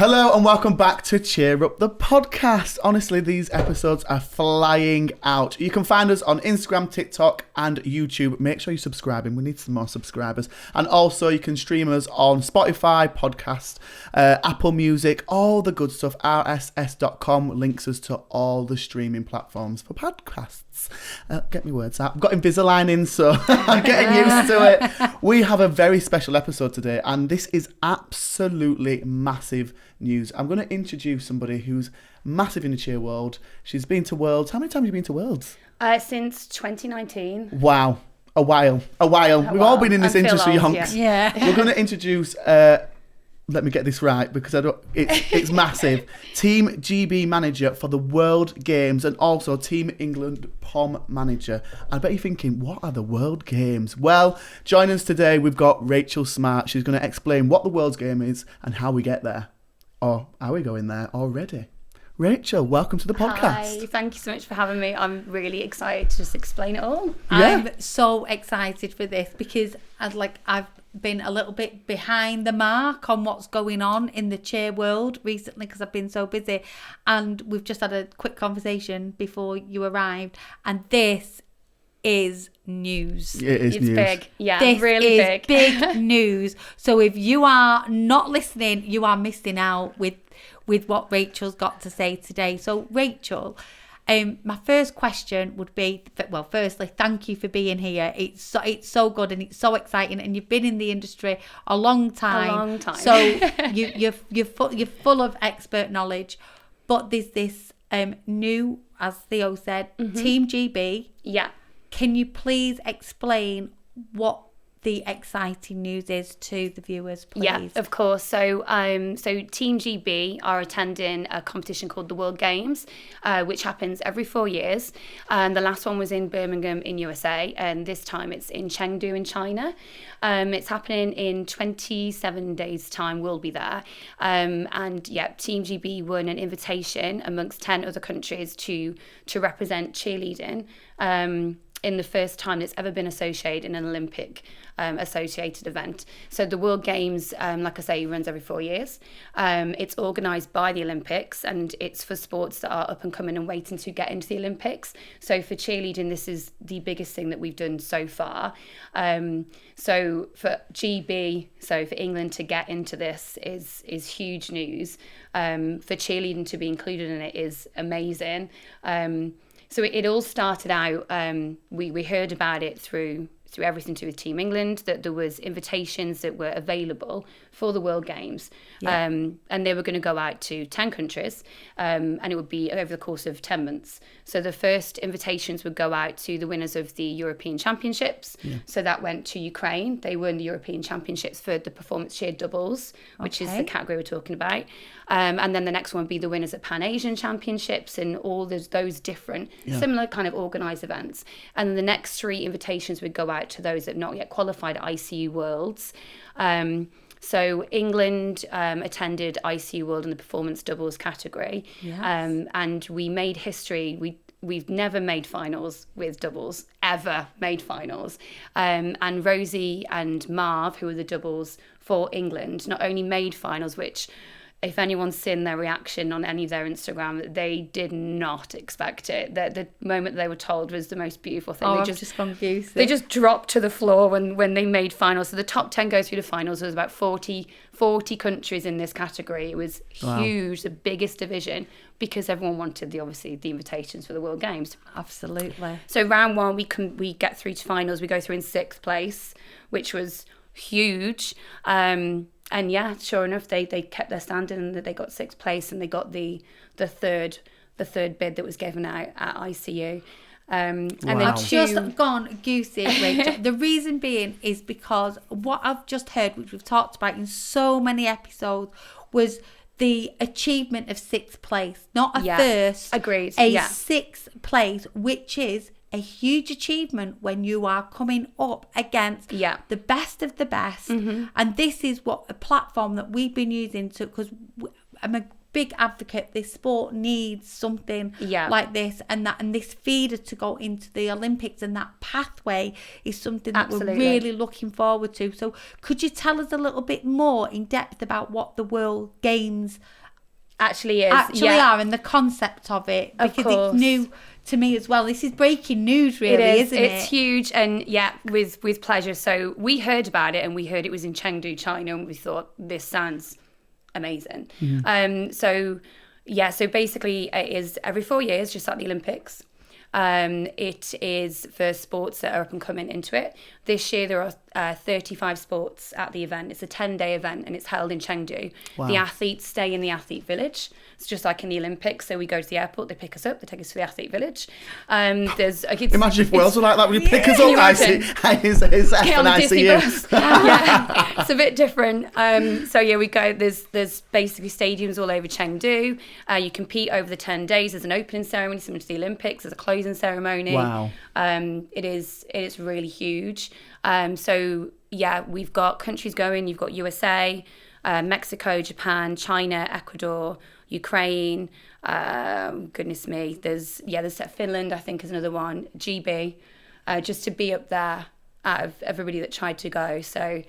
Hello and welcome back to Cheer Up the Podcast. Honestly, these episodes are flying out. You can find us on Instagram, TikTok and YouTube. Make sure you're subscribing. We need some more subscribers. And also you can stream us on Spotify, Podcast, Apple Music, all the good stuff. RSS.com links us to all the streaming platforms for podcasts. Get me words out. I've got Invisalign in, so I'm getting used to it. We have a very special episode today, and this is absolutely massive news. I'm going to introduce somebody who's massive in the cheer world. She's been to Worlds. How many times have you been to Worlds? Since 2019. Wow. A while. We've all been in this industry, honks. Yeah. We're going to introduce... let me get this right because it's massive. Team GB manager for the World Games and also Team England Pom manager. I bet you're thinking, what are the World Games? Well, joining us today, we've got Rachel Smart. She's going to explain what the World Game is and how we get there. Or are we going there already? Rachel, welcome to the podcast. Hi, thank you so much for having me. I'm really excited to just explain it all. Yeah. I'm so excited for this because I've been a little bit behind the mark on what's going on in the cheer world recently because I've been so busy, and we've just had a quick conversation before you arrived, and this is news. It's news. Big. Yeah, this really is big news. So if you are not listening, you are missing out with what Rachel's got to say today. So Rachel, my first question would be, well, firstly, thank you for being here. It's so good and it's so exciting, and you've been in the industry a long time. So you're full of expert knowledge. But there's this new, as Theo said, Team GB. Yeah. Can you please explain what the exciting news is to the viewers, please? Yeah, of course. So Team GB are attending a competition called the World Games, which happens every 4 years. And the last one was in Birmingham in USA, and this time it's in Chengdu in China. It's happening in 27 days' time. We'll be there. And yeah, Team GB won an invitation amongst 10 other countries to represent cheerleading. In the first time that's ever been associated in an Olympic associated event. So the World Games, like I say, runs every 4 years. It's organised by the Olympics, and it's for sports that are up and coming and waiting to get into the Olympics. So for cheerleading, this is the biggest thing that we've done so far. So for GB, so for England to get into this is huge news. For cheerleading to be included in it is amazing. So it all started out, we heard about it through everything to do with Team England, that there was invitations that were available for the World Games. Yeah. And they were going to go out to 10 countries, and it would be over the course of 10 months. So the first invitations would go out to the winners of the European Championships. Yeah. So that went to Ukraine. They won the European Championships for the performance cheer doubles, which is the category we're talking about. And then the next one would be the winners at Pan-Asian Championships and all those different similar kind of organised events. And then the next 3 invitations would go out to those that have not yet qualified at ICU Worlds. So England attended ICU World in the performance doubles category. Yes. And we made history. We've never made finals with doubles, ever made finals. And Rosie and Marv, who were the doubles for England, not only made finals, which... if anyone's seen their reaction on any of their Instagram, they did not expect it. The moment they were told was the most beautiful thing. I've just gone goosey. They just dropped to the floor when they made finals. So the top 10 go through the finals. There was about 40 countries in this category. It was huge, the biggest division, because everyone wanted the invitations for the World Games. Absolutely. So round 1, we get through to finals. We go through in 6th place, which was huge. And yeah, sure enough, they kept their standing and they got 6th place, and they got the third bid that was given out at ICU. And then I've just gone goosey, Rachel. The reason being is because what I've just heard, which we've talked about in so many episodes, was the achievement of 6th place, not a first. Agreed. A 6th place, which is a huge achievement when you are coming up against the best of the best. Mm-hmm. And this is what a platform that we've been using because I'm a big advocate. This sport needs something like this, and this feeder to go into the Olympics, and that pathway is something that we're really looking forward to. So could you tell us a little bit more in depth about what the World Games actually are and the concept of it? Because it's new to me as well. This is breaking news, really, isn't it? It's huge, and with pleasure. So we heard about it, and we heard it was in Chengdu, China, and we thought, this sounds amazing. So basically it is every 4 years, just like the Olympics. It is for sports that are up and coming into it. This year there are 35 sports at the event. It's a 10-day event, and it's held in Chengdu. Wow. The athletes stay in the athlete village. It's just like in the Olympics. So we go to the airport, they pick us up, they take us to the athlete village. Imagine if Wales were like that. Would you pick us up? His F and ICU. It's a bit different. We go. There's basically stadiums all over Chengdu. You compete over the 10 days. There's an opening ceremony similar to the Olympics. There's a closing ceremony. Wow. It is really huge. We've got countries going. You've got USA, Mexico, Japan, China, Ecuador, Ukraine. Goodness me. There's Finland, I think, is another one. GB, just to be up there out of everybody that tried to go. So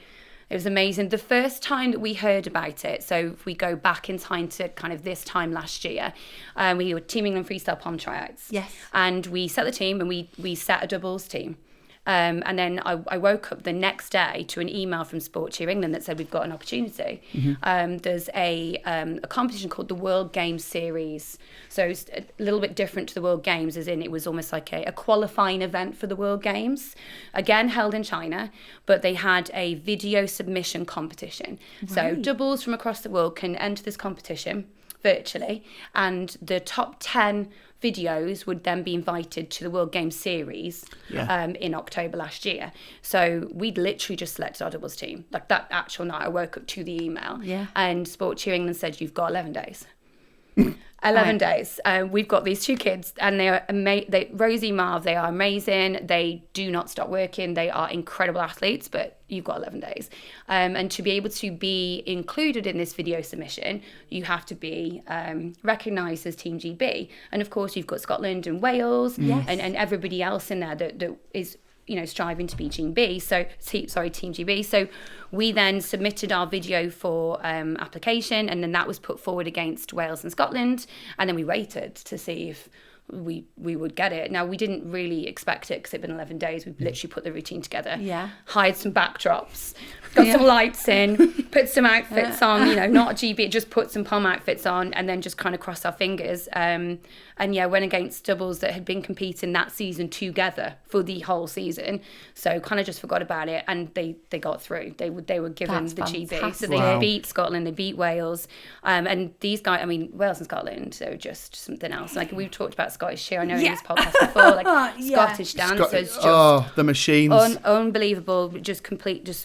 it was amazing. The first time that we heard about it, so if we go back in time to kind of this time last year, we were Team England Freestyle Pom tryouts. Yes. And we set the team, and we set a doubles team. And then I woke up the next day to an email from Sport Cheer England that said, we've got an opportunity. There's a competition called the World Games Series. So it's a little bit different to the World Games, as in it was almost like a qualifying event for the World Games, again held in China, but they had a video submission competition. Right. So doubles from across the world can enter this competition virtually, and the top 10 videos would then be invited to the World Games Series in October last year. So we'd literally just selected our doubles team. Like that actual night, I woke up to the email, and Sport Cheer England said, you've got 11 days. 11 days. We've got these two kids, and they are Rosie, Marv, they are amazing. They do not stop working. They are incredible athletes, but you've got 11 days. And to be able to be included in this video submission, you have to be recognised as Team GB. And of course, you've got Scotland and Wales and everybody else in there that is, striving to be Team GB. Team GB. So we then submitted our video for application, and then that was put forward against Wales and Scotland, and then we waited to see if we would get it. Now, we didn't really expect it because it'd been 11 days. We literally put the routine together, hired some backdrops, got some lights in, put some outfits on, not GB, just put some pom outfits on, and then just kind of crossed our fingers. Went against doubles that had been competing that season together for the whole season. So kind of just forgot about it, and they got through. They were given the GB. So they beat Scotland, they beat Wales. And these guys, Wales and Scotland, so just something else. Like we've talked about Scottish cheer, I know in this podcast before, Scottish dancers, just the machines. Unbelievable, just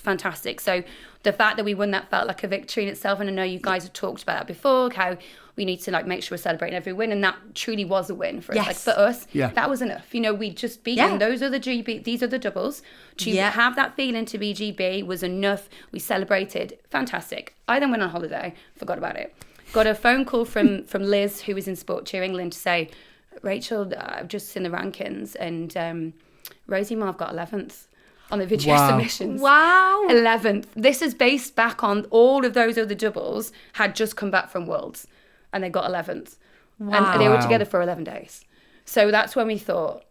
fantastic. So the fact that we won that felt like a victory in itself, and I know you guys have talked about that before, how we need to make sure we're celebrating every win, and that truly was a win for us. For us, that was enough. We just beaten those are the GB, these are the doubles. To have that feeling to be GB was enough. We celebrated, fantastic. I then went on holiday, forgot about it. Got a phone call from Liz, who was in Sport Cheer England, to say, Rachel, I've just seen the rankings, and Rosie Marv got 11th. On the video submissions. Wow. 11th. This is based back on all of those other doubles had just come back from Worlds, and they got 11th. Wow. And they were together for 11 days. So that's when we thought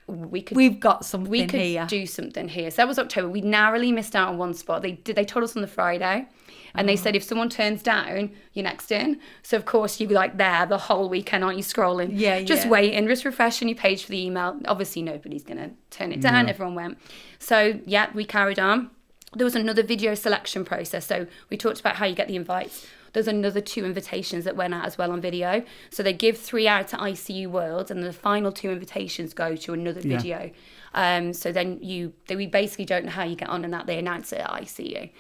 we've got something here. We could do something here. So that was October. We narrowly missed out on one spot. They told us on the Friday, and they said if someone turns down, you're next in. So of course you'd be there the whole weekend, aren't you, scrolling? Just waiting, just refreshing your page for the email. Obviously nobody's gonna turn it down. Everyone went. So we carried on. There was another video selection process. So we talked about how you get the invites. There's another 2 invitations that went out as well on video. So they give 3 out to ICU Worlds, and the final 2 invitations go to another video. So then we basically don't know how you get on in that. They announce it at ICU.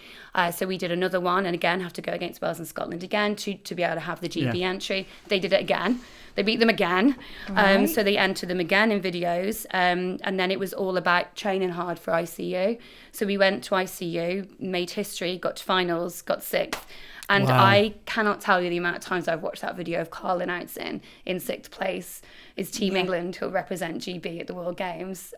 So we did another one, and again have to go against Wales and Scotland again to be able to have the GB entry. They did it again. They beat them again. So they entered them again in videos. And then it was all about training hard for ICU. So we went to ICU, made history, got to finals, got 6th. And Wow. I cannot tell you the amount of times I've watched that video of Carl announcing in 6th place is Team England who'll represent GB at the World Games.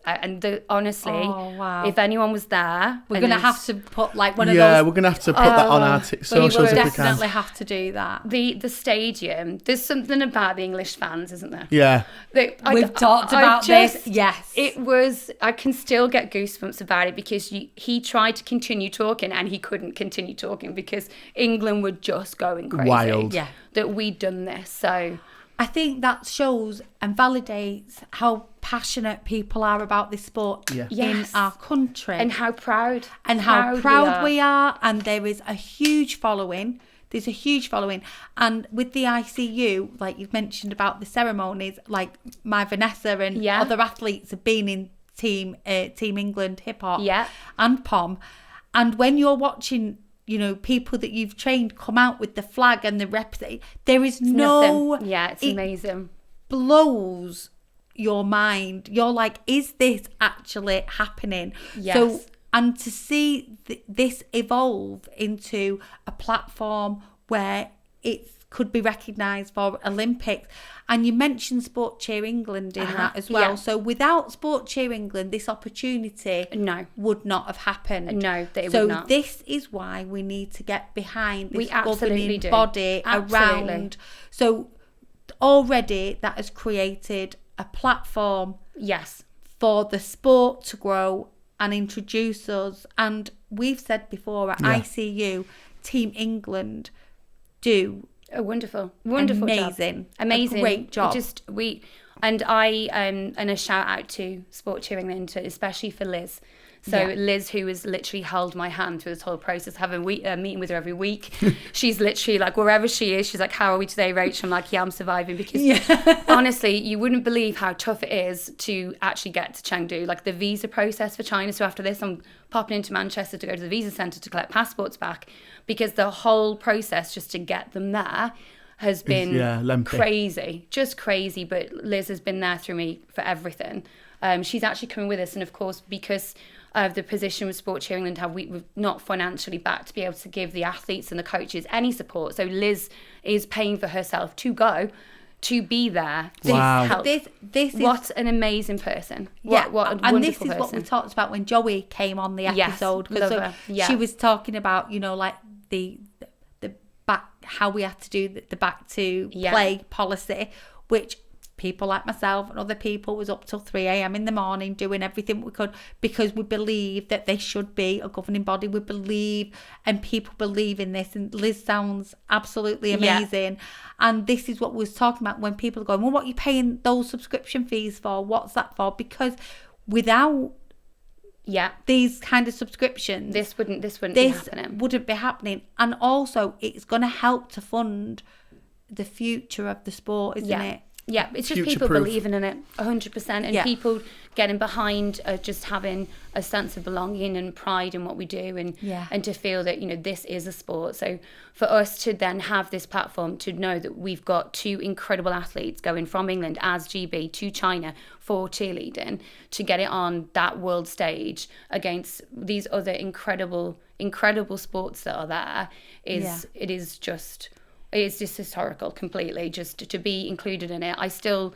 Honestly, wow. if anyone was there... We're going to have to put like one of Yeah, those... we're going to have to put that on our socials We if we can. definitely have to do that. The stadium, there's something about the English fans, isn't there? Yeah. We've talked about this, yes. It was, I can still get goosebumps about it because he tried to continue talking and he couldn't continue talking because England were just going crazy. Wild. Yeah. That we'd done this, so... I think that shows and validates how passionate people are about this sport Yeah. in Yes. our country. And how proud. And how proud we are. And there is a huge following. There's a huge following. And with the ICU, like you've mentioned about the ceremonies, like my Vanessa and other athletes have been in Team England hip hop and pom. And when you're watching, you know, people that you've trained come out with the flag and the there is no... Nothing. Yeah, it's amazing. Blows your mind. You're like, is this actually happening? Yes. So, and to see this evolve into a platform where it could be recognised for Olympics. And you mentioned Sport Cheer England in that as well. Yeah. So without Sport Cheer England, this opportunity would not have happened. No, they would So not. this is why we need to get behind this We absolutely governing do. body Absolutely. around. So already that has created a platform for the sport to grow and introduce us. And we've said before at ICU, Team England do a wonderful amazing, job. Amazing, a great job. And a shout out to Sport Cheer England, especially for Liz. So Liz, who has literally held my hand through this whole process, having a meeting with her every week. She's literally like, wherever she is, she's like, how are we today, Rach? I'm like, yeah, I'm surviving. Because honestly, you wouldn't believe how tough it is to actually get to Chengdu. Like the visa process for China. So after this, I'm popping into Manchester to go to the visa centre to collect passports back. Because the whole process just to get them there has been crazy. Just crazy. But Liz has been there through me for everything. She's actually coming with us. And of course, because of the position with Sport Cheer England, we're not financially backed to be able to give the athletes and the coaches any support. So Liz is paying for herself to go, to be there. Wow. Help. This what an amazing person. Yeah, What a and wonderful this is person. what we talked about when Joey came on the episode. Yes, love So her. Yeah. she was talking about, you know, like the back, how we had to do the back to play policy, which people like myself and other people was up till 3 a.m. in the morning doing everything we could because we believe that there should be a governing body. We believe and people believe in this, and Liz sounds absolutely amazing. And this is what we was talking about when people are going, well, what are you paying those subscription fees for? What's that for? Because without these kind of subscriptions, this wouldn't be happening. Wouldn't be happening. And also it's going to help to fund the future of the sport, isn't it? Yeah, it's just people Future-proof. believing in it 100%, and people getting behind just having a sense of belonging and pride in what we do, and to feel that, you know, this is a sport. So for us to then have this platform, to know that we've got 2 incredible athletes going from England as GB to China for cheerleading, to get it on that world stage against these other incredible sports that are there, it's just historical completely, just to be included in it. I still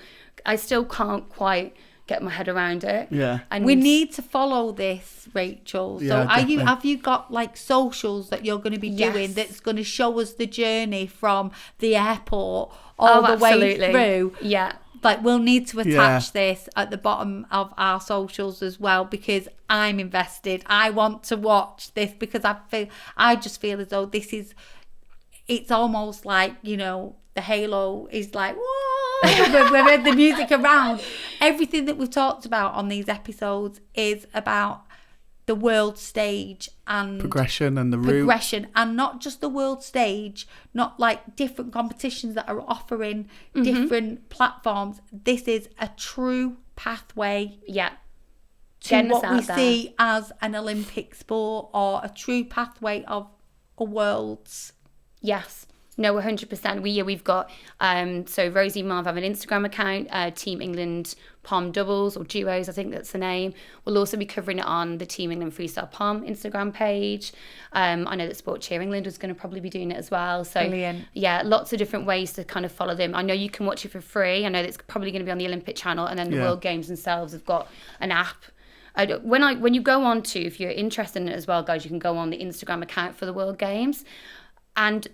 can't quite get my head around it. Yeah. And we need to follow this, Rachel. So Yeah, have you got like socials that you're going to be doing that's going to show us the journey from the airport all the way through? Yeah. Like we'll need to attach this at the bottom of our socials as well, because I'm invested. I want to watch this because I just feel as though it's almost like, you know, the halo is like, whoa, with the music around. Everything that we've talked about on these episodes is about the world stage and progression and the route. Progression, and not just the world stage, not like different competitions that are offering different platforms. This is a true pathway to what we see as an Olympic sport, or a true pathway of a world's. Yes. No, 100%. We've got so Rosie and Marv have an Instagram account, Team England Pom doubles or duos, I think that's the name. We'll also be covering it on the Team England Freestyle Pom Instagram page. I know that Sport Cheer England was going to probably be doing it as well. So Brilliant. yeah, lots of different ways to kind of follow them. I know you can watch it for free. I know that it's probably going to be on the Olympic channel, and then the World Games themselves have got an app. When you go on to, if you're interested in it as well, guys, you can go on the Instagram account for the World Games, and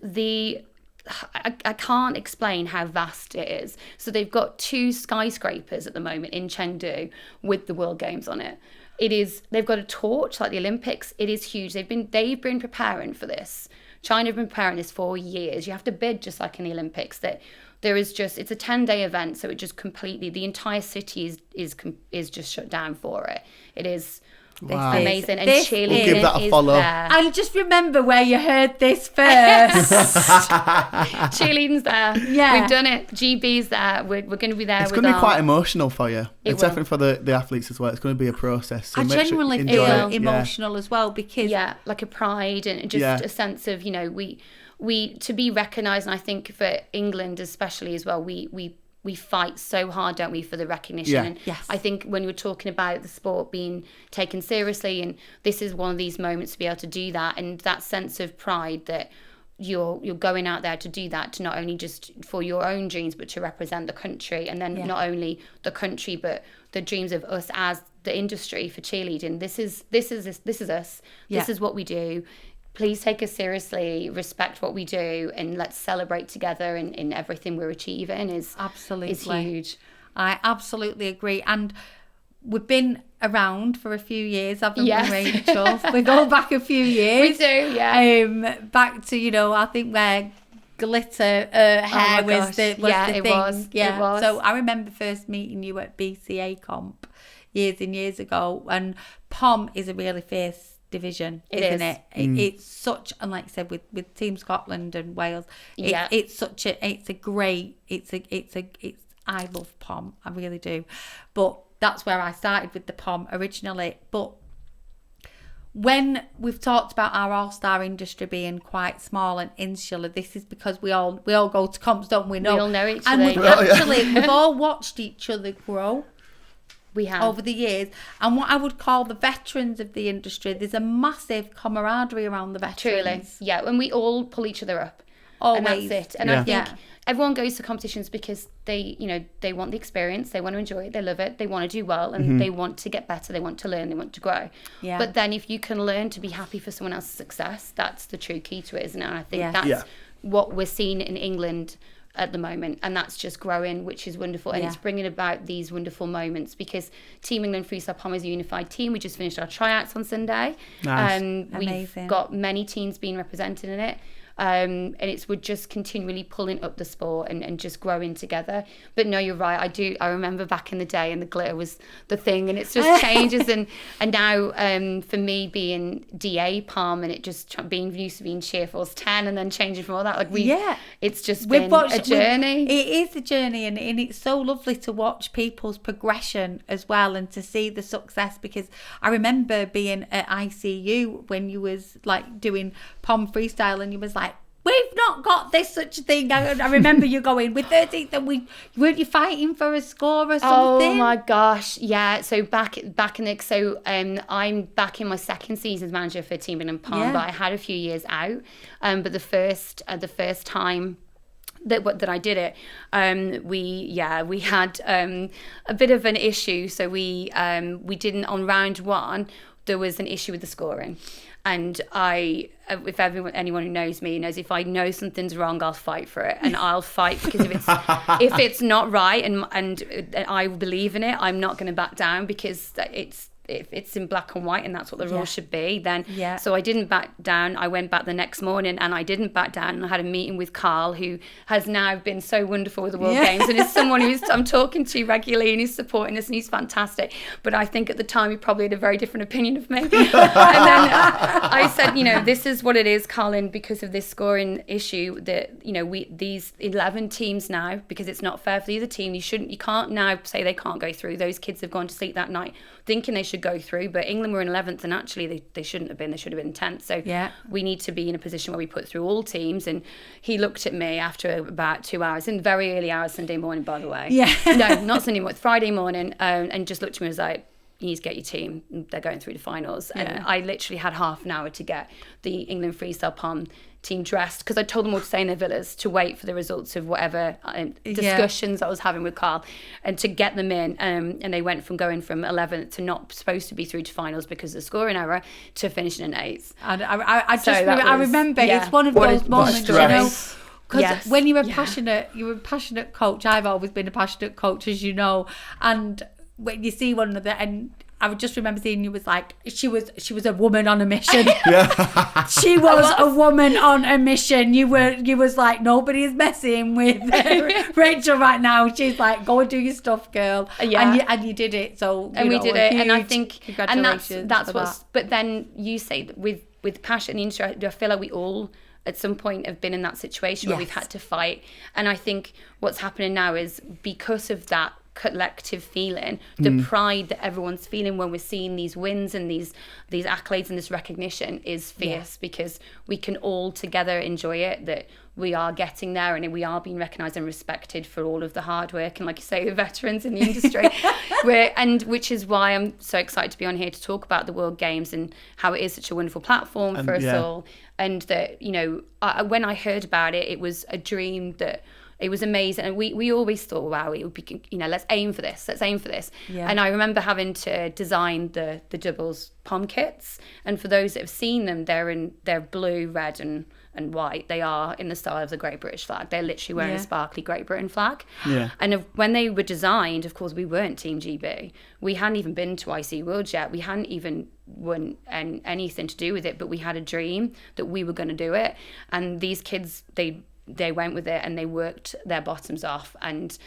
I can't explain how vast it is. So they've got 2 skyscrapers at the moment in Chengdu with the World Games on it. They've got a torch like the Olympics. It is huge. They've been preparing for this. China have been preparing this for years. You have to bid just like in the Olympics. It's a 10-day event, so it just completely, the entire city is just shut down for it. It is amazing. And cheerleading we'll give that a follow. there. And just remember where you heard this first. Cheerleading's there. Yeah. We've done it. GB's there. We're going to be there. It's going to be quite emotional for you. It's will. definitely for the athletes as well. It's going to be a process. So I make genuinely sure feel enjoy it. emotional as well, because like a pride and just a sense of, we to be recognised. And I think for England especially as well, we fight so hard, don't we, for the recognition. Yeah. And Yes. I think when we're talking about the sport being taken seriously, and this is one of these moments to be able to do that, and that sense of pride that you're going out there to do that, to not only just for your own dreams, but to represent the country, and then not only the country, but the dreams of us as the industry for cheerleading. This is us. Yeah. This is what we do. Please take us seriously, respect what we do, and let's celebrate together in everything we're achieving is huge. I absolutely agree. And we've been around for a few years, haven't we, Rachel? We go back a few years. We do, yeah. Back to, I think where glitter hair was the thing. It was. So I remember first meeting you at BCA comp years and years ago, and Pom is a really fierce division, isn't it? It's such, and like I said, with Team Scotland and Wales, I love Pom, I really do. But that's where I started with the Pom originally. But when we've talked about our all-star industry being quite small and insular, this is because we all go to comps, don't we? We all know each and other. we've all watched each other grow. We have. Over the years. And what I would call the veterans of the industry, there's a massive camaraderie around the veterans. Truly. Yeah, and we all pull each other up. Always. And that's it. And I think everyone goes to competitions because they want the experience, they want to enjoy it, they love it, they want to do well, and they want to get better, they want to learn, they want to grow. Yeah. But then if you can learn to be happy for someone else's success, that's the true key to it, isn't it? And I think that's what we're seeing in England at the moment, and that's just growing, which is wonderful, and it's bringing about these wonderful moments, because Team England Freestyle Pom is a unified team. We just finished our tryouts on Sunday. Nice. We've got many teams being represented in it. And we're just continually pulling up the sport and just growing together. But no, you're right. I remember back in the day, and the glitter was the thing, and it's just changes. and now for me being DA Pom, and it just being used to being Cheerful's 10, and then changing from all that, it's just been a journey. It is a journey, and it's so lovely to watch people's progression as well, and to see the success, because I remember being at ICU when you was like doing Pom freestyle, and you was like, we've not got this such a thing. I remember you going, we're 13th, and weren't you fighting for a score or something? Oh my gosh, yeah. So back in the, I'm back in my second season as manager for Team England Pom, but I had a few years out. But the first time that I did it, we had a bit of an issue. So we didn't, on round 1, there was an issue with the scoring. And if anyone who knows me knows, if I know something's wrong, I'll fight for it, and I'll fight, because if it's not right and I believe in it, I'm not going to back down, because if it's in black and white and that's what the rules should be, then so I didn't back down. I went back the next morning and I didn't back down, and I had a meeting with Carl, who has now been so wonderful with the World Games, and is someone I'm talking to regularly, and he's supporting us, and he's fantastic. But I think at the time he probably had a very different opinion of me. And then I said, this is what it is, Colin, because of this scoring issue that, these 11 teams now, because it's not fair for the other team, you can't now say they can't go through. Those kids have gone to sleep that night thinking they should go through, but England were in 11th and actually they shouldn't have been. They should have been 10th. So we need to be in a position where we put through all teams. And he looked at me after about 2 hours, in very early hours Sunday morning, by the way. Yeah. No, not Sunday morning, Friday morning, and just looked at me and was like, you need to get your team. They're going through the finals. And I literally had half an hour to get the England freestyle pom team dressed, because I told them all to stay in their villas to wait for the results of whatever discussions I was having with Carl, and to get them in. And they went from going from 11th to not supposed to be through to finals because of the scoring error to finishing in 8th. And I remember it's one of those moments, because when you're a passionate coach, I've always been a passionate coach, as you know, and when you see one another, and I would just remember seeing you was like, she was a woman on a mission. She was a woman on a mission. You was like, nobody is messing with Rachel right now. She's like, go and do your stuff, girl. And you did it. So we did it, and I think congratulations. That's what's. But then you say that with passion in the industry, I feel like we all at some point have been in that situation where we've had to fight. And I think what's happening now is, because of that collective feeling, the pride that everyone's feeling when we're seeing these wins and these accolades and this recognition is fierce, because we can all together enjoy it, that we are getting there and we are being recognised and respected for all of the hard work and, like you say, the veterans in the industry. Which is why I'm so excited to be on here to talk about the World Games and how it is such a wonderful platform for us all. And that, when I heard about it, it was a dream that it was amazing. And we always thought, wow, it would be, let's aim for this. Yeah. And I remember having to design the doubles pom kits. And for those that have seen them, they're blue, red and white. They are in the style of the Great British flag. They're literally wearing a sparkly Great Britain flag. Yeah. And when they were designed, of course, we weren't Team GB. We hadn't even been to IC Worlds yet. We hadn't even won anything to do with it, but we had a dream that we were going to do it. And these kids, they went with it and they worked their bottoms off, and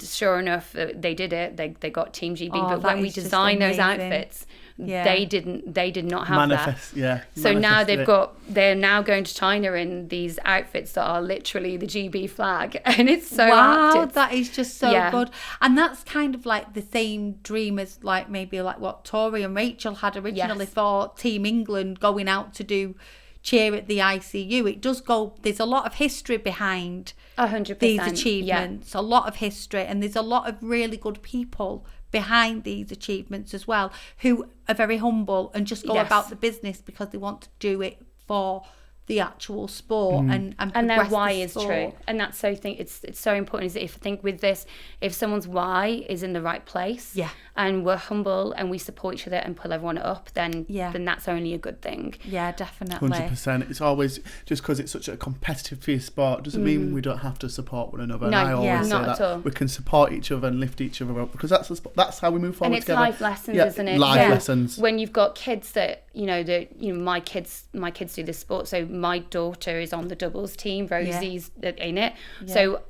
sure enough, they did it. They got Team GB. But when we designed those outfits, they did not have that. So now they're now going to China in these outfits that are literally the GB flag, and it's so apt. That is just so good. And that's kind of like the same dream as maybe what Tori and Rachel had originally for Team England going out to do cheer at the ICU. It does go, there's a lot of history behind 100%, these achievements, a lot of history, and there's a lot of really good people behind these achievements as well, who are very humble and just go about the business because they want to do it for the actual sport and their why is true. And that's so it's so important, is that if I think with this, if someone's why is in the right place, and we're humble and we support each other and pull everyone up, then that's only a good thing. Yeah, definitely. 100%. It's always, just because it's such a competitive fierce sport doesn't mean we don't have to support one another. No, and I always say not that we can support each other and lift each other up, because that's how we move forward together. And it's life lessons, isn't it? Life lessons. When you've got kids that my kids do this sport. So my daughter is on the doubles team, Rosie's in it. So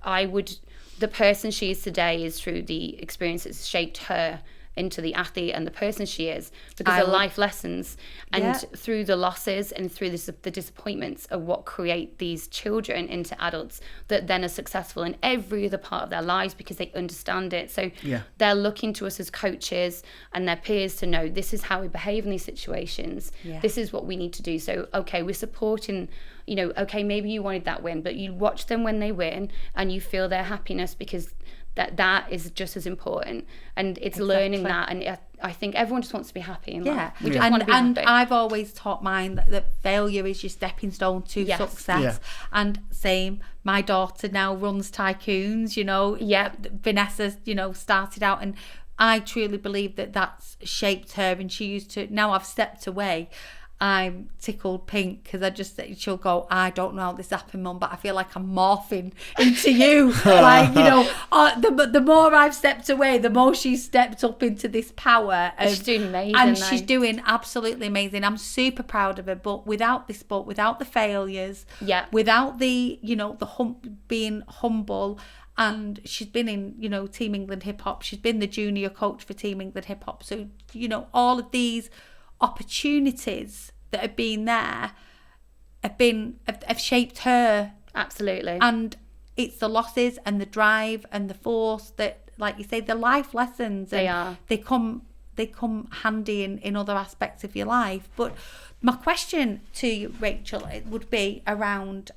the person she is today is through the experience that's shaped her into the athlete and the person she is, because the life lessons and through the losses and through the disappointments are what create these children into adults that then are successful in every other part of their lives, because they understand it. So they're looking to us as coaches and their peers to know, this is how we behave in these situations. This is what we need to do. So we're supporting, maybe you wanted that win, but you watch them when they win and you feel their happiness, because that is just as important. And it's learning that, and I think everyone just wants to be happy in life. We just want to be happy. I've always taught mine that failure is your stepping stone to success. And same, my daughter now runs Tycoons, Vanessa, started out, and I truly believe that that's shaped her, and she used to, now I've stepped away, I'm tickled pink, because she'll go, I don't know how this happened, Mum, but I feel like I'm morphing into you. The more I've stepped away, the more she's stepped up into this power. She's doing amazing. And she's doing absolutely amazing. I'm super proud of her, but without this sport, without the failures, without the, being humble, and she's been in, Team England Hip Hop. She's been the junior coach for Team England Hip Hop. So, all of these opportunities that have been there have shaped her. Absolutely. And it's the losses and the drive and the force that, like you say, the life lessons. They and are. They come handy in other aspects of your life. But my question to you, Rachel, it would be around,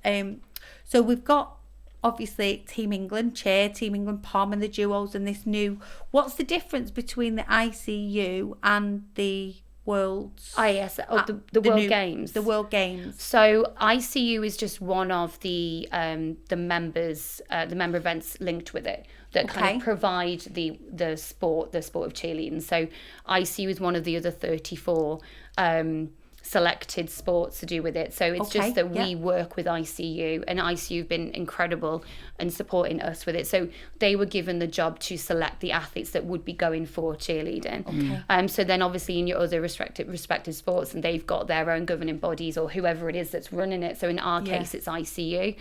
so we've got obviously Team England Cheer, Team England Pom and the duos and this new, what's the difference between the ICU and the Worlds? The World Games. The World Games. So ICU is just one of the member events linked with it that kind of provide the sport of cheerleading. So ICU is one of the other 34 selected sports to do with it. So it's just that we work with ICU, and ICU have been incredible in supporting us with it. So they were given the job to select the athletes that would be going for cheerleading. So then obviously in your other respective sports, and they've got their own governing bodies or whoever it is that's running it. So in our case, it's ICU.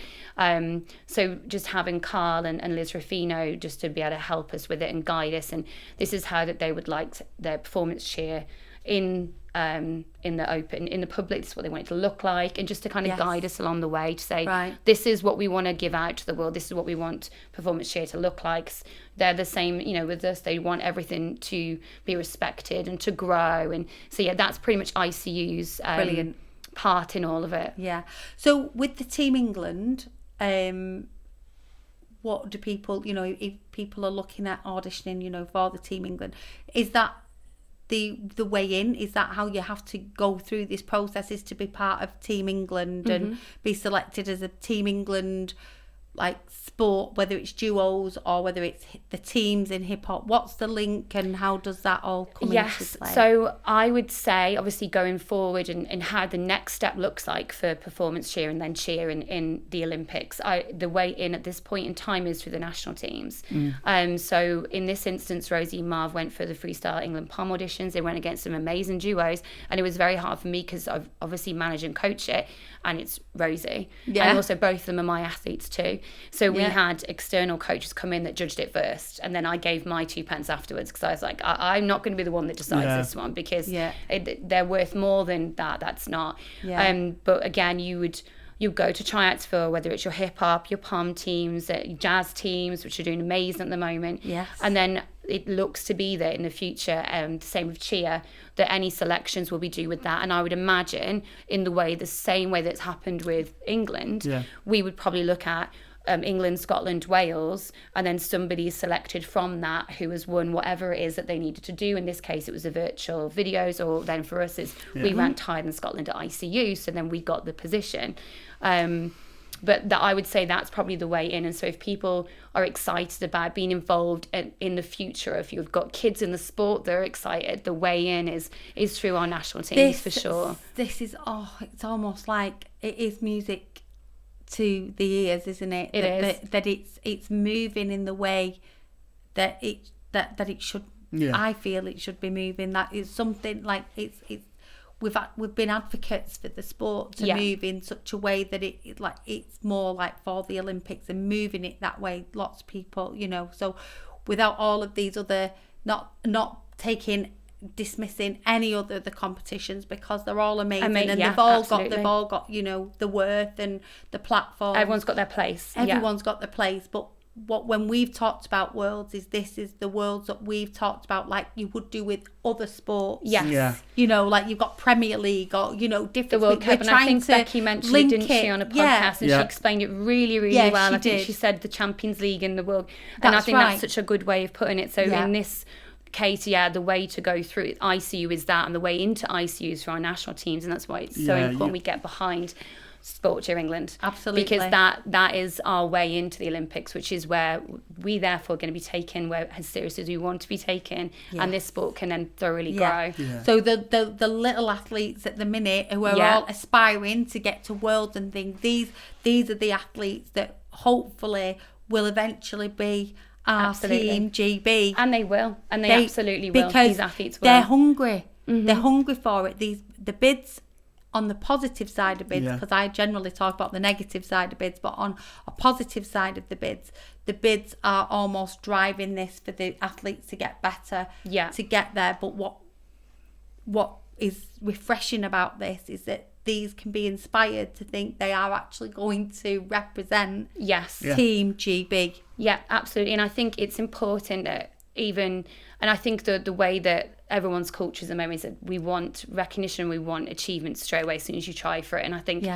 So just having Carl and Liz Ruffino just to be able to help us with it and guide us. And this is how that they would like their performance cheer in the open, in the public. This is what they want it to look like, and just to kind of guide us along the way to say, this is what we want to give out to the world, this is what we want performance cheer to look like. They're the same, with us. They want everything to be respected and to grow. And so that's pretty much ICU's brilliant part in all of it. So with the Team England, what do people, if people are looking at auditioning, for the Team England, is that the way in? Is that how you have to go through this process, is to be part of Team England and be selected as a Team England sport, whether it's duos or whether it's the teams in hip hop? What's the link and how does that all come into play? So I would say obviously going forward and how the next step looks like for performance cheer and then cheer in the Olympics, the way in at this point in time is through the national teams. So in this instance, Rosie and Marv went for the Freestyle England Pom auditions. They went against some amazing duos, and it was very hard for me because I've obviously managed and coached it, and it's Rosie. And also both of them are my athletes too. So we had external coaches come in that judged it first, and then I gave my 2 pence afterwards, because I was like, I'm not going to be the one that decides this one, because they're worth more than that. That's not. But again, you go to tryouts for whether it's your hip hop, your pom teams, jazz teams, which are doing amazing at the moment. And then it looks to be that in the future, same with cheer, that any selections will be due with that. And I would imagine the same way that's happened with England, we would probably look at England, Scotland, Wales, and then somebody is selected from that who has won whatever it is that they needed to do. In this case, it was the virtual videos, or then for us, we ranked higher than Scotland at ICU, so then we got the position. But I would say that's probably the way in. And so if people are excited about being involved in the future, if you've got kids in the sport, they're excited, the way in is through our national teams for sure. This is, it's almost like it is music to the ears, isn't it? That it's moving in the way that it should. I feel it should be moving. That is something like it's. We've been advocates for the sport to move in such a way that it's more like for the Olympics and moving it that way. Lots of people, so without all of these other, not dismissing any other the competitions, because they're all amazing, and they've all got the worth and the platform. Everyone's got their place. Everyone's got their place, but when we've talked about worlds, this is the worlds that we've talked about, like you would do with other sports. Like you've got Premier League or different. The World Cup, and I think Becky mentioned it, didn't she, on a podcast, and she explained it really, really well. I think she said the Champions League in the world, and I think that's such a good way of putting it. So in this case, the way to go through ICU is that, and the way into ICU is for our national teams, and that's why it's so important we get behind Sport Cheer England. Absolutely. Because that is our way into the Olympics, which is where we therefore going to be taken as seriously as we want to be taken, and this sport can then thoroughly grow. So the little athletes at the minute who are all aspiring to get to worlds and things, these are the athletes that hopefully will eventually be our Team GB. And they will. And they absolutely will. Because these athletes will. They're hungry. They're hungry for it. The bids on the positive side of bids, because I generally talk about the negative side of bids, but on a positive side of the bids are almost driving this for the athletes to get better, to get there. But what is refreshing about this is that these can be inspired to think they are actually going to represent Team GB. Yeah, absolutely. And I think it's important that and I think the way that everyone's culture at the moment is that we want recognition, we want achievement straight away as soon as you try for it. And I think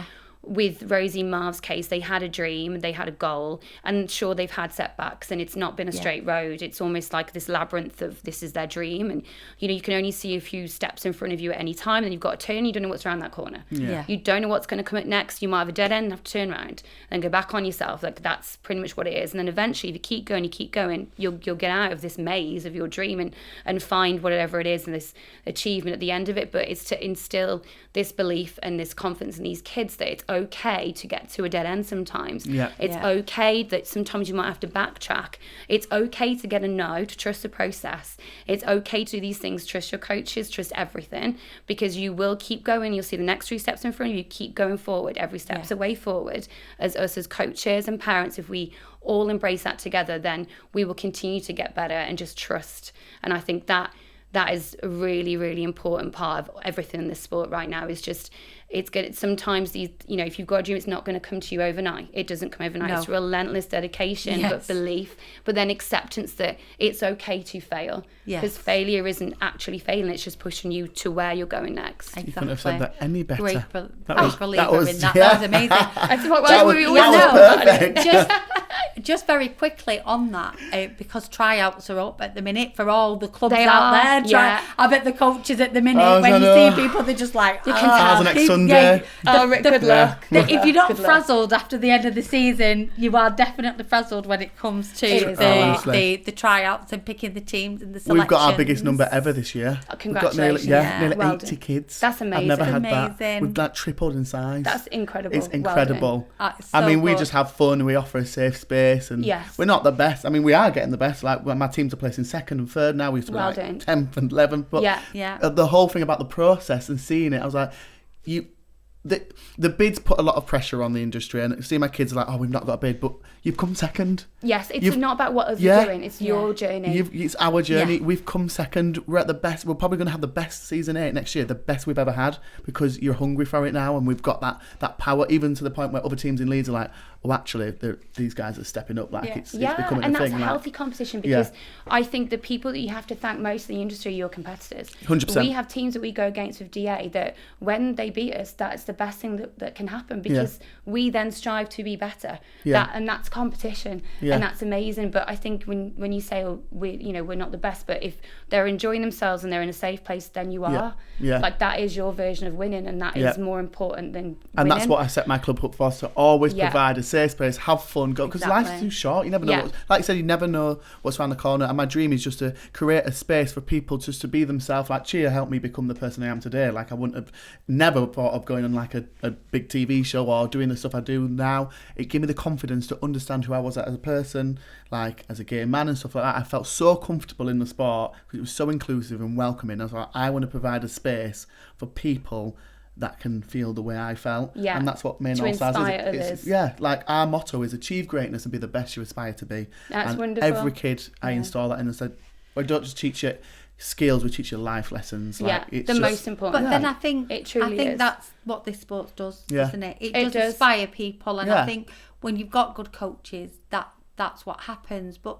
with Rosie and Marv's case, they had a dream, they had a goal, and sure, they've had setbacks, and it's not been a straight road. It's almost like this labyrinth of this is their dream, and you can only see a few steps in front of you at any time, and you've got to turn. You don't know what's around that corner. You don't know what's going to come up next. You might have a dead end and have to turn around and go back on yourself. Like, that's pretty much what it is. And then eventually, if you keep going, you'll get out of this maze of your dream and find whatever it is and this achievement at the end of it. But it's to instill this belief and this confidence in these kids that it's okay to get to a dead end sometimes. It's okay that sometimes you might have to backtrack. It's okay to get a no, to trust the process. It's okay to do these things, trust your coaches, trust everything, because you will keep going. You'll see the next 3 steps in front of you, keep going forward. Every step's a way forward. As us as coaches and parents, if we all embrace that together, then we will continue to get better and just trust. And I think that is a really, really important part of everything in this sport right now. Is just, it's good. Sometimes these, if you've got a dream, it's not going to come to you overnight. It doesn't come overnight. It's relentless dedication, but belief, but then acceptance that it's okay to fail, because failure isn't actually failing. It's just pushing you to where you're going next. You couldn't have said that any better. That was amazing. That's what we always know. Just very quickly on that, because tryouts are up at the minute for all the clubs out there. I bet the coaches at the minute, when you see people, they're just like, next Sunday. Good luck. If you're not frazzled after the end of the season, you are definitely frazzled when it comes to the tryouts and picking the teams and the selections. We've got our biggest number ever this year. Congratulations. We've got nearly 80 kids. That's amazing. I've never had that. We've tripled in size. That's incredible. It's incredible. So we just have fun. We offer a safe space, and we're not the best. We are getting the best. Like, my teams are placing 2nd and 3rd now. We used to be 10th and 11th. But the whole thing about the process and seeing it, I was like, the bids put a lot of pressure on the industry, and see my kids are like, we've not got a bid, but you've come 2nd. Yes, it's not about what others are doing, it's your journey. It's our journey. We've come 2nd. We're at the best. We're probably going to have the best season 8 next year, the best we've ever had, because you're hungry for it now, and we've got that power, even to the point where other teams in Leeds are like, actually, these guys are stepping up. Like, it's becoming a thing. And that's a healthy competition, because I think the people that you have to thank most in the industry are your competitors. 100%. We have teams that we go against with DA that when they beat us, that's the best thing that can happen, because we then strive to be better. And that's competition, and that's amazing. But I think when you say, we're not the best, but if they're enjoying themselves and they're in a safe place, then you are. Like, that is your version of winning, and that is more important than winning. And that's what I set my club up for, to always provide a safe space, have fun, go, because life's too short. You never know like you said, you never know what's around the corner. And my dream is just to create a space for people just to be themselves. Like, Cheer helped me become the person I am today. Like, I wouldn't have never thought of going on like a big TV show or doing the stuff I do now. It gave me the confidence to understand who I was as a person, like as a gay man and stuff like that. I felt so comfortable in the sport because it was so inclusive and welcoming. I was like, I want to provide a space for people that can feel the way I felt. And that's what Main All Stars is. Like, our motto is achieve greatness and be the best you aspire to be. That's and wonderful. Every kid I install that in and said, we don't just teach you skills, we teach you life lessons. Like, it's most important. But then I think it truly is. That's what this sport does, doesn't it? It does inspire people, and I think when you've got good coaches, that's what happens. But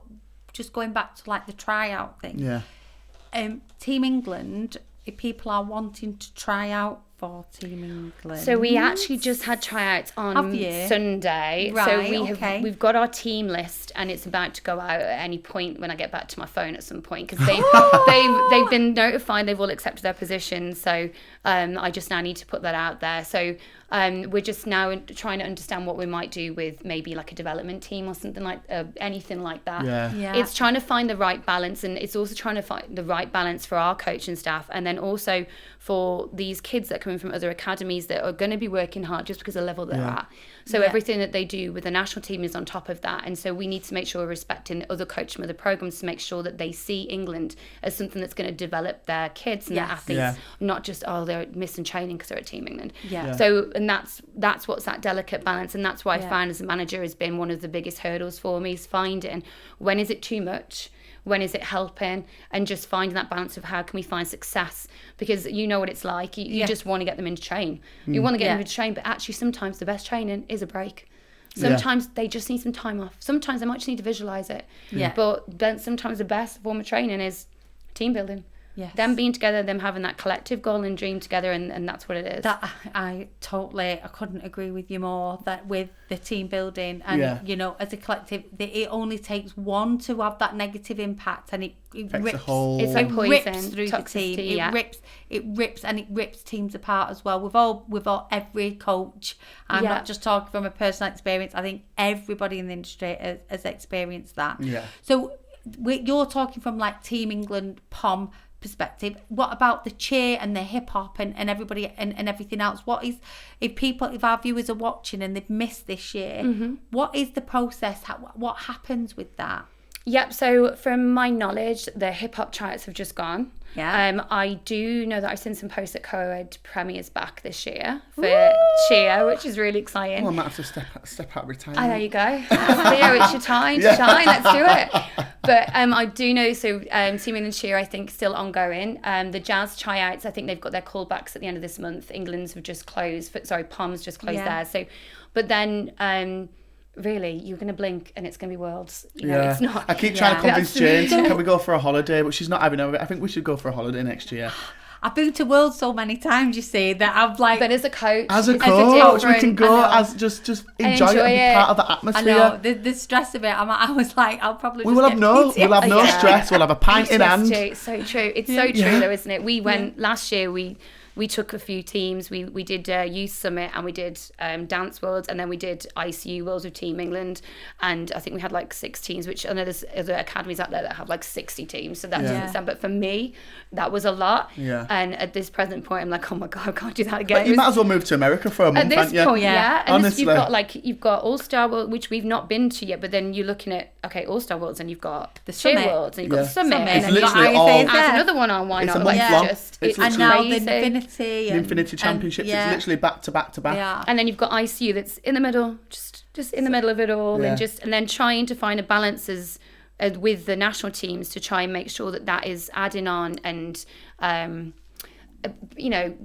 just going back to like the tryout thing, Team England, if people are wanting to try out for Team England. So we actually just had tryouts on Sunday. Right, we've got our team list, and it's about to go out at any point when I get back to my phone at some point, because they've been notified, they've all accepted their positions. So I just now need to put that out there. So we're just now trying to understand what we might do with maybe like a development team or something like anything like that. It's trying to find the right balance, and it's also trying to find the right balance for our coaching staff, and then also for these kids that are coming from other academies that are going to be working hard just because of the level they're at. So everything that they do with the national team is on top of that, and so we need to make sure we're respecting other coaches from other programs to make sure that they see England as something that's going to develop their kids and their athletes, not just they're missing training because they're at Team England. So, and that's what's that delicate balance, and that's why I find as a manager has been one of the biggest hurdles for me, is finding when is it too much, when is it helping, and just finding that balance of how can we find success, because you know what it's like, you just want to get them into train, you want to get them into train, but actually sometimes the best training is a break. Sometimes they just need some time off, sometimes they might just need to visualize it, but then sometimes the best form of training is team building. Yes. Them being together, them having that collective goal and dream together, and that's what it is. That I couldn't agree with you more. That with the team building and you know, as a collective, it only takes one to have that negative impact, and it rips. It's like poison. Rips through the team. It rips and it rips teams apart as well. With all every coach. I'm not just talking from a personal experience. I think everybody in the industry has experienced that. Yeah. So you're talking from like Team England Pom perspective. What about the cheer and the hip hop and everybody and everything else? What is, if our viewers are watching and they've missed this year, what is the process? What happens with that? Yep, so from my knowledge, the hip hop tryouts have just gone. Yeah. I do know that I've seen some posts that co-ed premieres back this year for cheer, which is really exciting. Well, I might have to step out of retirement. Oh, there you go. Theo, it's your time to shine. Let's do it. But I do know, so Team England cheer, I think, still ongoing. The jazz tryouts, I think they've got their callbacks at the end of this month. England's have just closed. Pom's just closed theirs. So, but then... really, you're going to blink and it's going to be Worlds. You know, it's not. I keep trying to convince Jane, can we go for a holiday? But she's not having it. I think we should go for a holiday next year. I've been to Worlds so many times, you see, that I've like... But as a coach, we can go as just enjoy it and be part of the atmosphere. I know, the stress of it, I was like, I'll probably we'll have no stress, we'll have a pint in hand. It's so true. It's so true though, isn't it? We went, last year, we took a few teams. We did Youth Summit and we did Dance Worlds, and then we did ICU Worlds with Team England, and I think we had like 6 teams, which I know there's other academies out there that have like 60 teams, so that doesn't understand. But for me, that was a lot. Yeah. And at this present point, I'm like, oh my God, I can't do that again. But you might as well move to America for a month, at this point, And honestly. you've got All-Star World, which we've not been to yet, but then you're looking at, okay, All-Star Worlds, and you've got the Cheer Worlds, and you've got the Summit, and then you've got add another one on, why not? It's and now the Infinity Championships, it's literally back to back to back. Yeah. And then you've got ICU that's in the middle, just in the middle of it all, and then trying to find a balance with the national teams to try and make sure that is adding on and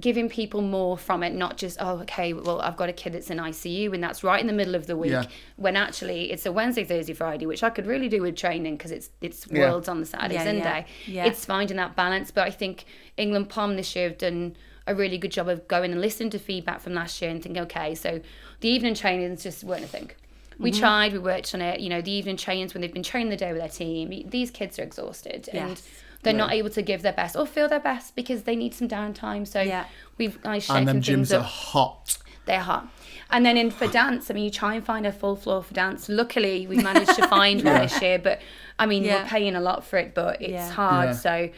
giving people more from it, not just, oh, okay, well, I've got a kid that's in ICU and that's right in the middle of the week, when actually it's a Wednesday, Thursday, Friday, which I could really do with training because it's Worlds on the Saturday, Sunday. Yeah. It's finding that balance. But I think England Pom this year have done a really good job of going and listening to feedback from last year and thinking, okay, so the evening trainings just weren't a thing. We tried, we worked on it, the evening trainings when they've been training the day with their team, these kids are exhausted and they're not able to give their best or feel their best because they need some downtime. So we've shaken and them things gyms up. Are hot. They're hot. And then for dance, you try and find a full floor for dance. Luckily, we managed to find one this year, but we're paying a lot for it, but it's hard. So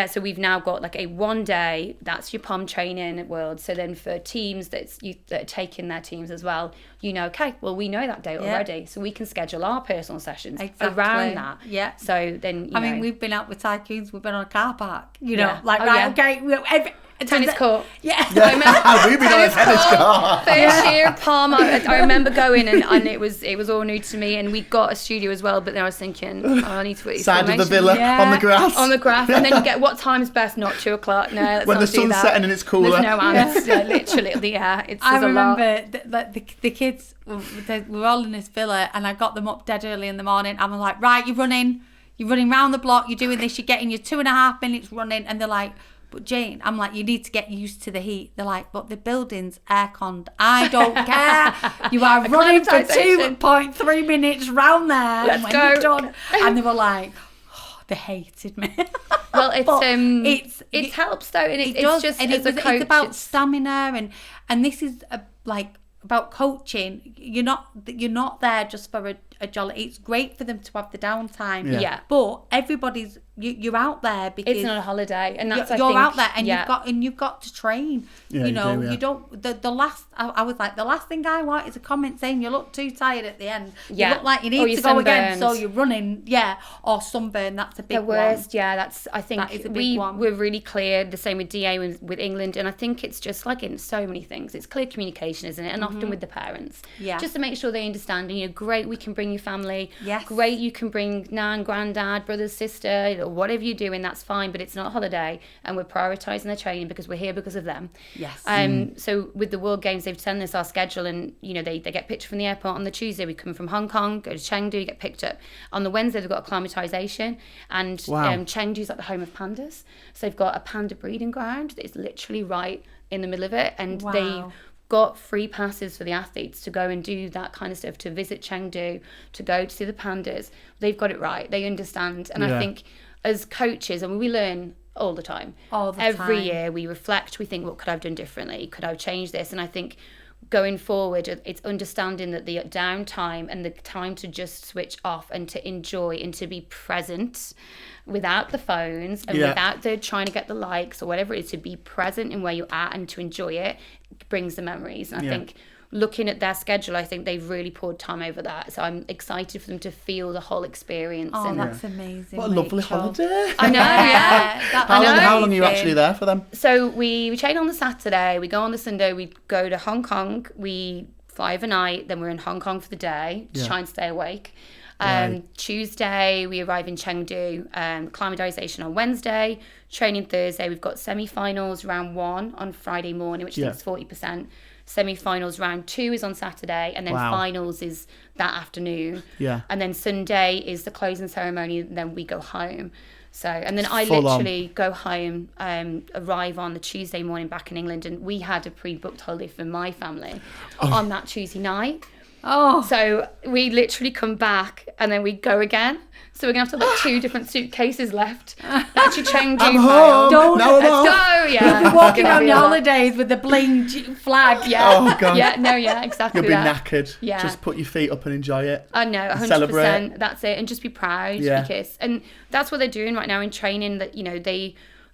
so we've now got like a 1 day, that's your Pom training at World. So then for teams that are taking their teams as well, okay, well, we know that day already. So we can schedule our personal sessions around that. Yeah. So then, we've been out with Tycoons, we've been on a car park, okay, a tennis court. We've been on a tennis court. First year of Palm, I remember going and it was all new to me, and we got a studio as well, but then I was thinking, I need to put side of the villa on the grass. On the grass, and then you get what time's best, not 2:00. No, let's when not the sun's setting and it's cooler. There's no answer, literally. I remember the kids were all in this villa, and I got them up dead early in the morning. I'm like, right, you're running round the block, you're doing this, you're getting your 2.5 minutes running, and they're like, but Jane, I'm like, you need to get used to the heat. They're like, but the building's air-conned. I don't care. You are running for 2.3 minutes round there. Let's go. You're done. And they were like, they hated me. Well, it helps though, and it does. Just and as a coach, it's about stamina, and this is about coaching. You're not there just for a jolly. It's great for them to have the downtime. Yeah. But everybody's you're out there because it's not a holiday, and that's you're out there, and you've got to train. Yeah, you don't. The last I was like, the last thing I want is a comment saying you look too tired at the end. You look like you need to go again, so you're running. Yeah, or sunburn. That's a big one. The worst. Yeah, that's. I think that is a big one. We're really clear. The same with DA with England, and I think it's just like in so many things. It's clear communication, isn't it? And often with the parents. Yeah. Just to make sure they understand. And great, we can bring bring your family. Yes. Great, you can bring nan, granddad, brother, sister, or whatever you're doing, that's fine, but it's not a holiday, and we're prioritising their training because we're here because of them. Yes. So with the World Games, they've sent us our schedule, and they get picked up from the airport on the Tuesday. We come from Hong Kong, go to Chengdu, get picked up. On the Wednesday, they've got acclimatisation, and Chengdu's like the home of pandas. So they've got a panda breeding ground that is literally right in the middle of it, and they got free passes for the athletes to go and do that kind of stuff, to visit Chengdu, to go to see the pandas. They've got it right. They understand. And I think as coaches, and we learn all the time. Every year we reflect, we think, what could I have done differently? Could I have changed this? And I think going forward, it's understanding that the downtime and the time to just switch off and to enjoy and to be present without the phones and without the trying to get the likes or whatever it is, to be present in where you're at and to enjoy it brings the memories. And I think looking at their schedule, I think they've really poured time over that. So I'm excited for them to feel the whole experience. Oh, that's amazing. What a lovely holiday. I know, How long are you actually there for them? So we train on the Saturday, we go on the Sunday, we go to Hong Kong, we fly overnight, then we're in Hong Kong for the day to try and stay awake. Tuesday, we arrive in Chengdu, acclimatization on Wednesday, training Thursday. We've got semi-finals round 1 on Friday morning, which is 40%. Semi-finals round 2 is on Saturday, and then finals is that afternoon. And then Sunday is the closing ceremony, and then we go home. So, and then I literally go home, arrive on the Tuesday morning back in England, and we had a pre-booked holiday for my family on that Tuesday night. So we literally come back and then we go again. So we're going to have 2 different suitcases left. Actually, Chengdu. I'm home. Don't now I'm home. Go, yeah. You'll be walking on your holidays with the bling flag. Yeah. Oh, God. Exactly. You'll be knackered. Yeah. Just put your feet up and enjoy it. I know, 100%. Celebrate. That's it. And just be proud. Because, and that's what they're doing right now in training, that,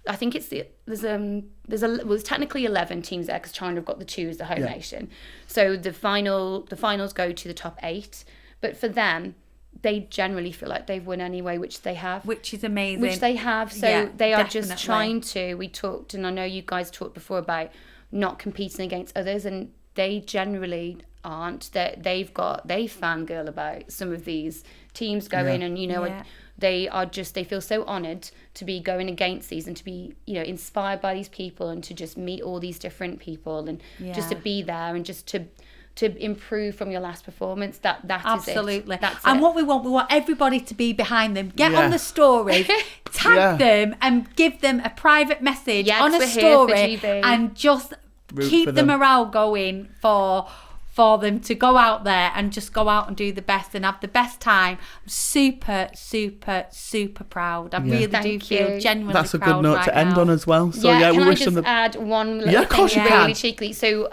I think it's there's technically 11 teams there because China have got the 2 as the home nation. So the finals go to the top 8, but for them, they generally feel like they've won anyway, which they have. Which is amazing. Which they have. So they are definitely. just trying to. We talked, and I know you guys talked before about not competing against others, and they generally aren't. They fangirl about some of these teams going, and they are just, they feel so honoured to be going against these and to be, inspired by these people and to just meet all these different people and just to be there and just to improve from your last performance. That absolutely. Is it. That's and it. what we want everybody to be behind them. Get on the story, tag them and give them a private message on a story and just keep the morale going for them to go out there and just go out and do the best and have the best time. I'm super, super, super proud. I really do feel genuinely proud. That's a good note to end on as well. So we wish them them add one little thing really cheekily. So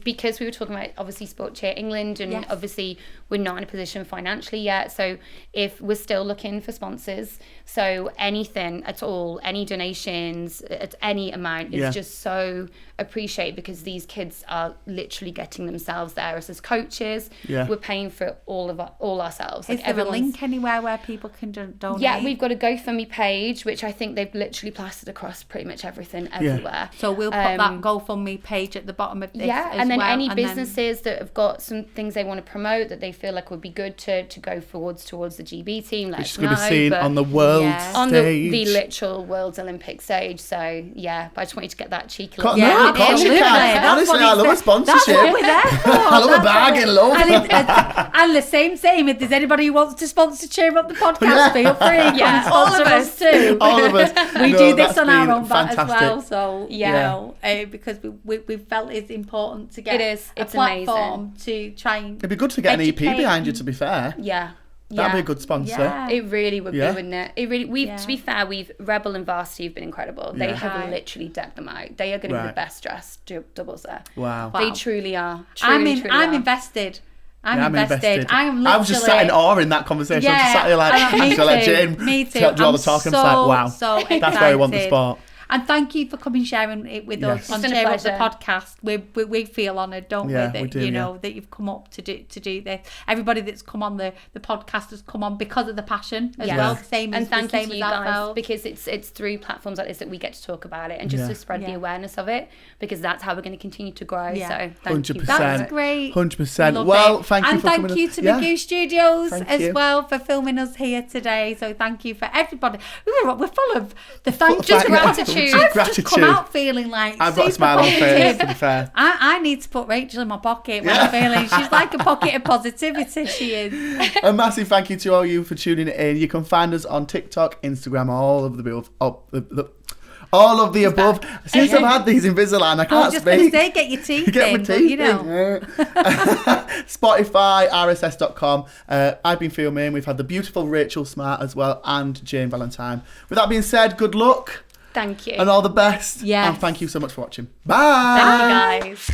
because we were talking about obviously Sport Cheer England, and obviously we're not in a position financially yet. So if we're still looking for sponsors, so anything at all, any donations at any amount is just so appreciated, because these kids are literally getting themselves there. As coaches, we're paying for all ourselves. Is there a link anywhere where people can donate? Yeah, we've got a GoFundMe page, which I think they've literally plastered across pretty much everything everywhere. So we'll put that GoFundMe page at the bottom of this. And then any businesses that have got some things they want to promote that they feel like would be good to go forwards towards the GB team. Which is going to be seen on the world stage. On the literal World's Olympic stage. So but I just want you to get that cheeky look. Of course you can. Honestly, I love a sponsorship. That's what we're there for. I love a bargain, love. And the same. If there's anybody who wants to sponsor Cheer Up the podcast, feel free. Yeah, all of us too. All of us. We do this on our own bat as well. So because we felt it's important to get a platform to try and. It'd be good to get an EP behind you. To be fair. Yeah. That'd be a good sponsor. Yeah. It really would be, wouldn't it? It really. To be fair, Rebel and Varsity have been incredible. They have literally decked them out. They are going to be the best dressed doubles there. Wow. They truly are. I'm invested. I'm invested. I was just sat in awe in that conversation. I was just sat here like, me too. Jane, Me too. do all the talking. I'm like, wow, so excited. that's why I want the sport. And thank you for coming sharing it with us Yes. on It's been a Cheer Up the pleasure. podcast. We feel honoured, don't Yeah, we? That we do, you know that you've come up to do this. Everybody that's come on the podcast has come on because of the passion as Yeah. well. Same And as thank the you same to as you that guys, felt. because it's through platforms like this that we get to talk about it and just Yeah. to spread the awareness of it, because that's how we're going to continue to grow. Yeah. So thank you. 100%. That's great. 100%. Love Well, it. thank you and for thank coming you on. to Yeah. Magoo Studios Thank as you. well for filming us here today. So thank you for everybody. We're full of the Full of just gratitude. I've Gratitude. just come out feeling like I've got a super smile on my face, positive. to be fair. I need to put Rachel in my pocket when I'm feeling. She's like a pocket of positivity. She is. A massive thank you to all you for tuning in. You can find us on TikTok, Instagram, all of the above. All of the above. Since I've had these Invisalign, I I can't was just going to speak. say, get your teeth Get in, my but teeth you know. in. Spotify, rss.com. I've been Theo Main. We've had the beautiful Rachel Smart as well, and Jane Valentine. With that being said, good luck Thank you. and all the best. Yes. And thank you so much for watching. Bye. Thank you guys.